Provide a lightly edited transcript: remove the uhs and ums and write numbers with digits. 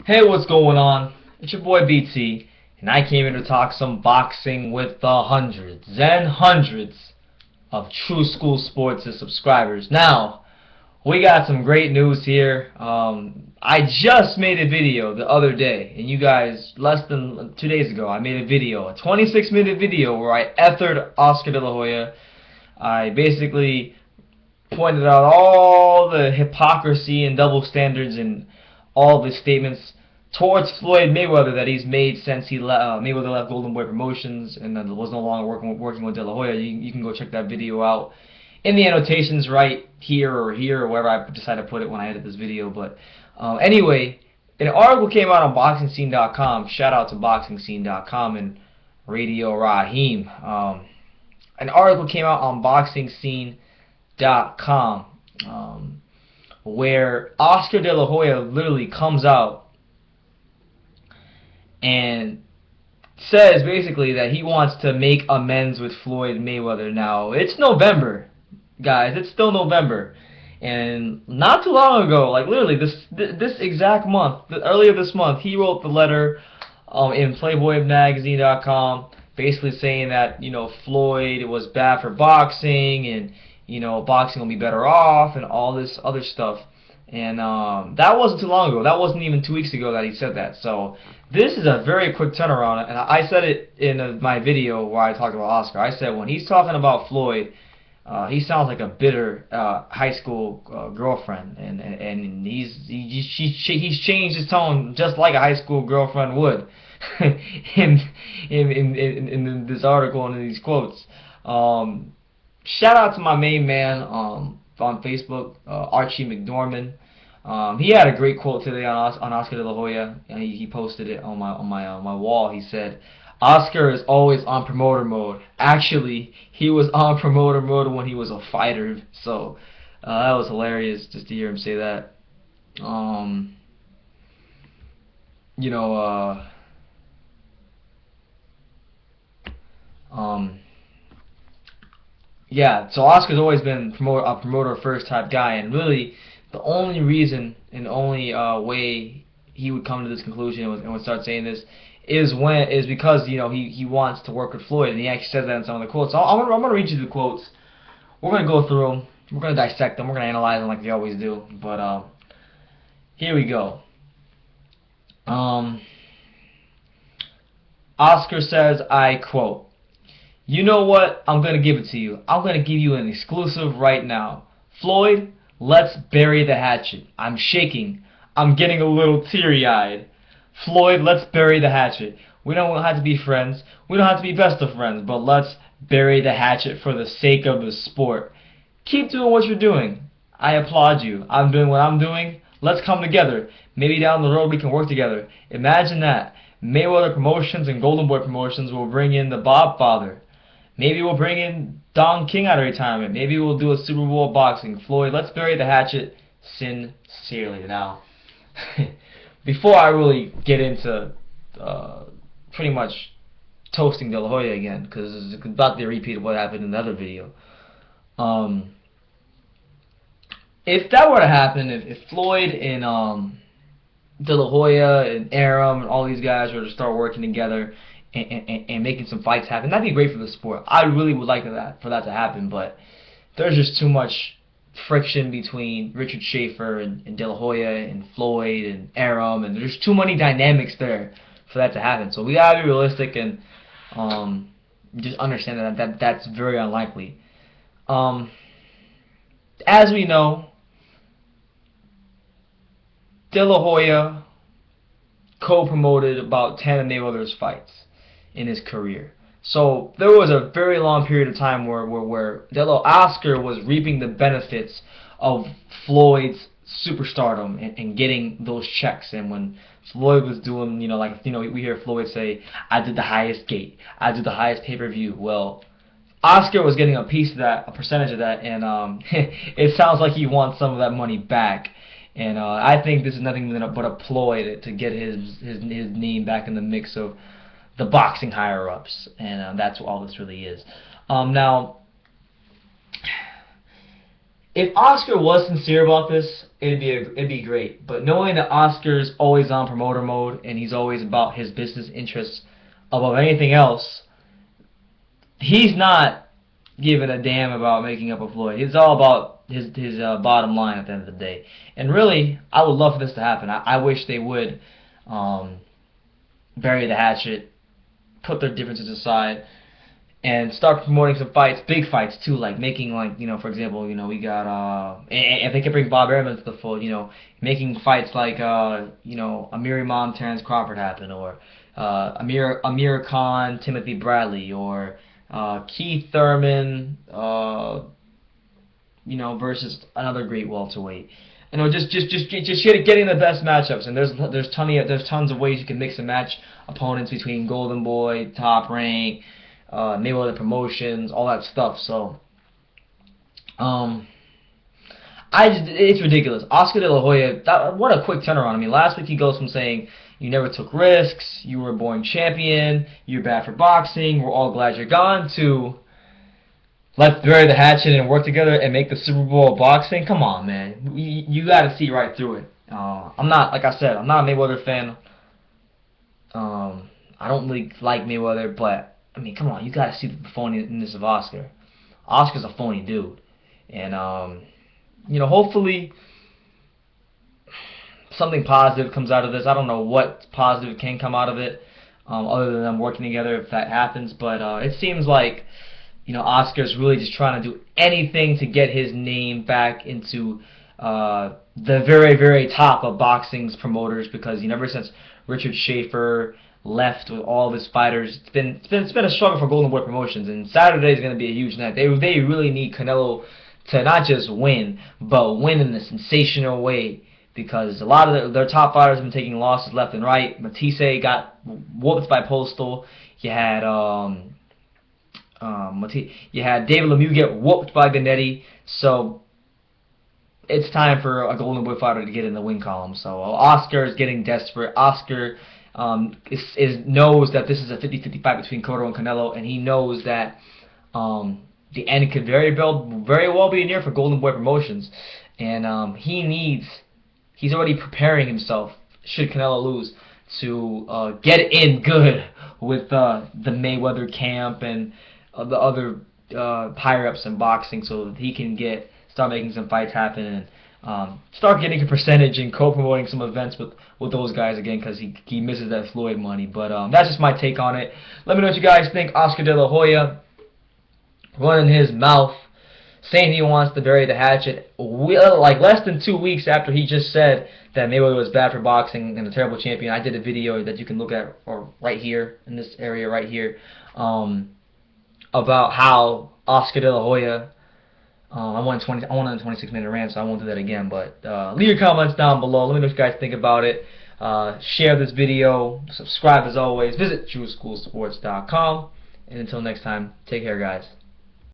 Hey, what's going on? It's your boy BT, and I came here to talk some boxing with the hundreds and hundreds of True School Sports subscribers. Now, we got some great news here. I just made a video the other day, and you guys, less than 2 days ago, I made a video, a 26-minute video where I ethered Oscar De La Hoya. I basically pointed out all the hypocrisy and double standards and all the statements towards Floyd Mayweather that he's made since Mayweather left Golden Boy Promotions and then was no longer working with De La Hoya. You can go check that video out in the annotations right here or wherever I decide to put it when I edit this video. But anyway, an article came out on BoxingScene.com. Shout out to BoxingScene.com and Radio Raheem. An article came out on BoxingScene.com where Oscar De La Hoya literally comes out and says basically that he wants to make amends with Floyd Mayweather. Now, it's November, guys. It's still November. And not too long ago, like literally this exact month, earlier this month, he wrote the letter in PlayboyMagazine.com basically saying that, Floyd was bad for boxing and, boxing will be better off and all this other stuff. And that wasn't too long ago. That wasn't even 2 weeks ago that he said that. So this is a very quick turnaround. And I said it in my video where I talked about Oscar. I said when he's talking about Floyd, he sounds like a bitter high school girlfriend, and he's changed his tone just like a high school girlfriend would in this article and in these quotes. Shout out to my main man on Facebook, Archie McDormand. He had a great quote today on Oscar De La Hoya. He posted it on my wall. He said, "Oscar is always on promoter mode." Actually, he was on promoter mode when he was a fighter. So that was hilarious just to hear him say that. You know. Yeah, so Oscar's always been a promoter first type guy, and really the only reason and the only way he would come to this conclusion and would start saying this is because he wants to work with Floyd, and he actually says that in some of the quotes. So I'm gonna read you the quotes. We're gonna go through them. We're gonna dissect them. We're gonna analyze them like we always do. But here we go. Oscar says, I quote, "You know what? I'm going to give it to you. I'm going to give you an exclusive right now. Floyd, let's bury the hatchet. I'm shaking. I'm getting a little teary-eyed. Floyd, let's bury the hatchet. We don't have to be friends. We don't have to be best of friends, but let's bury the hatchet for the sake of the sport. Keep doing what you're doing. I applaud you. I'm doing what I'm doing. Let's come together. Maybe down the road we can work together. Imagine that. Mayweather Promotions and Golden Boy Promotions will bring in the Bob Father. Maybe we'll bring in Don King out of retirement. Maybe we'll do a Super Bowl boxing. Floyd, let's bury the hatchet sincerely." Now, before I really get into pretty much toasting De La Hoya again, because it's about the repeat of what happened in the other video. If that were to happen, if Floyd and De La Hoya and Arum and all these guys were to start working together and making some fights happen, that'd be great for the sport. I really would like for that to happen, but there's just too much friction between Richard Schaefer and De La Hoya and Floyd and Arum, and there's too many dynamics there for that to happen. So we gotta be realistic and just understand that that's very unlikely. As we know, De La Hoya co-promoted about 10 of Mayweather's fights in his career. So there was a very long period of time where Oscar was reaping the benefits of Floyd's superstardom and getting those checks. And when Floyd was doing, we hear Floyd say, "I did the highest gate, I did the highest pay-per-view." Well, Oscar was getting a piece of that, a percentage of that, and it sounds like he wants some of that money back. And I think this is nothing but a ploy to get his name back in the mix of the boxing higher-ups, and that's what all this really is. Now, if Oscar was sincere about this, it'd be great. But knowing that Oscar's always on promoter mode and he's always about his business interests above anything else, he's not giving a damn about making up with Floyd. It's all about his bottom line at the end of the day. And really, I would love for this to happen. I wish they would bury the hatchet, put their differences aside, and start promoting some fights, big fights too, like making, like, for example, we got if they could bring Bob Arum to the fold, making fights like Amir Imam Terrence Crawford happen, or Amir Khan Timothy Bradley, or Keith Thurman versus another great welterweight. Just getting the best matchups, and there's tons of ways you can mix and match opponents between Golden Boy, Top Rank, Mayweather Promotions, all that stuff. So, it's ridiculous. Oscar De La Hoya, what a quick turnaround. I mean, last week he goes from saying you never took risks, you were a boring champion, you're bad for boxing, we're all glad you're gone, to let's bury the hatchet and work together and make the Super Bowl of boxing. Come on, man. You got to see right through it. I'm not, like I said, I'm not a Mayweather fan. I don't really like Mayweather, but, I mean, come on. You got to see the phoniness of Oscar. Oscar's a phony dude. And, hopefully something positive comes out of this. I don't know what positive can come out of it, other than them working together if that happens. But it seems like Oscar's really just trying to do anything to get his name back into the very, very top of boxing's promoters, because ever since Richard Schaefer left with all of his fighters, it's been a struggle for Golden Boy Promotions, and Saturday is going to be a huge night. They really need Canelo to not just win, but win in a sensational way, because a lot of their top fighters have been taking losses left and right. Matisse got whooped by Postal. You had David Lemieux get whooped by Benetti. So it's time for a Golden Boy fighter to get in the win column. So Oscar is getting desperate. Oscar knows that this is a 50-50 fight between Cotto and Canelo, and he knows that the end could very well be near for Golden Boy Promotions. And he's already preparing himself, should Canelo lose, to get in good with the Mayweather camp and the other higher-ups in boxing, so that he can start making some fights happen, and start getting a percentage and co-promoting some events with those guys again, because he misses that Floyd money. But that's just my take on it. Let me know what you guys think. Oscar De La Hoya running his mouth, saying he wants to bury the hatchet, like less than 2 weeks after he just said that Mayweather was bad for boxing and a terrible champion. I did a video that you can look at, or right here, in this area right here, about how Oscar De La Hoya, I went on a 26-minute rant, so I won't do that again, but leave your comments down below. Let me know what you guys think about it. Share this video, subscribe as always, visit TrueSchoolSports.com, and until next time, take care, guys.